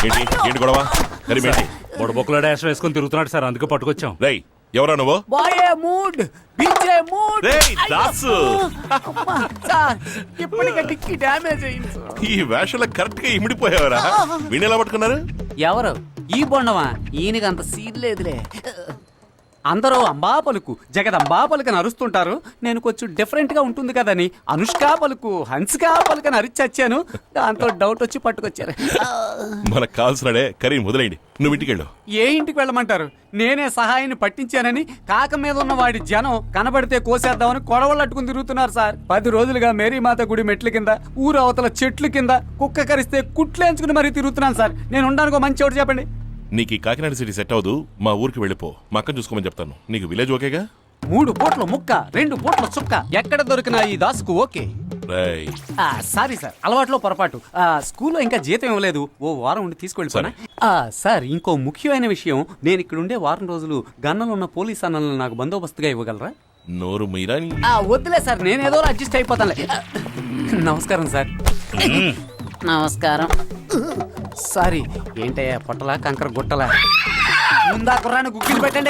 ఏంటి గొడవ కరిమేంటి బొడబొక్కలో డాష్ వేసుకొని తిరుగుతున్నాడు సార్, అందుకే పట్టుకొచ్చాం. రేయ్ ఎవరా నువ్వు? బాయే మూడ్ బీచే మూడ్. రేయ్ దాసు, అమ్మా, సార్ ఇప్పటికే డిక్కి డ్యామేజ్ అయింది సార్. ఈ వేషంలో కరెక్ట్ గా ఇమిడిపోయావరా? వీణ్ ఎలా పట్టుకున్నారు? ఎవరు ఈ బొండమా? ఈయనకి అంత సీన్ లేదులే. అందరూ అంబా పలుకు జగదంబా పలుకు అని అరుస్తుంటారు. నేను కొంచెం డిఫరెంట్ గా ఉంటుంది కదని అనుష్కా పలుకు హన్సికా పలుకు అని అరిచొచ్చాను. దాంతో డౌట్ వచ్చి పట్టుకొచ్చారు. మనకు కావాల్సినడే కరీం వదిలేయండి, నువ్వు ఇంటికి వెళ్ళు. ఏ ఇంటికి వెళ్ళమంటారు? నేనే సహాయాన్ని పట్టించానని కాక మీద ఉన్న వాడి జనం కనబడితే కోసేద్దామని కొడవళ్ళు అట్టుకుని తిరుగుతున్నారు సార్. 10 రోజులుగా మేరీమాత గుడి మెట్ల కింద, ఊరు అవతల చెట్లు కింద కుక్క కరిస్తే కుట్లేంచుకుని మరీ తిరుగుతున్నాను సార్. నేను ఉండడానికి మంచి చోటు చెప్పండి. నీకు ఈ కాకినాడ సిటీ సెట్ అవ్వదు, మా ఊరికి వెళ్ళిపో. మా అక్కని చూసుకోమని చెప్తాను. నీకు విలేజ్ ఓకేగా? 3 పూట్ల ముక్క 2 పూట్ల చుక్క ఎక్కడ దొరికినా ఈ దాసుకు ఓకే. రేయ్ సారీ సార్, అలవాట్లో పొరపాటు. స్కూల్లో ఇంకా జీతం ఇవ్వలేదు, ఓ వారం ఉండి తీసుకెళ్ళిపోనా. సార్ ఇంకో ముఖ్యమైన విషయం, నేను ఇక్కడ ఉండే వారం రోజులు గన్నలు ఉన్న పోలీస్ అన్నలను నాకు బందోబస్తుగా ఇవ్వగలరా? నోరు మీరా? వద్దులే సార్, నేను ఏదో అడ్జస్ట్ అయిపోతానులే. నమస్కారం సార్. నమస్కారం. సారీ ఏంటయ్యా, పొట్టలా కంకర గుట్టలా? ముందా కుర్రాన్ని గుగ్గిలు పెట్టండి.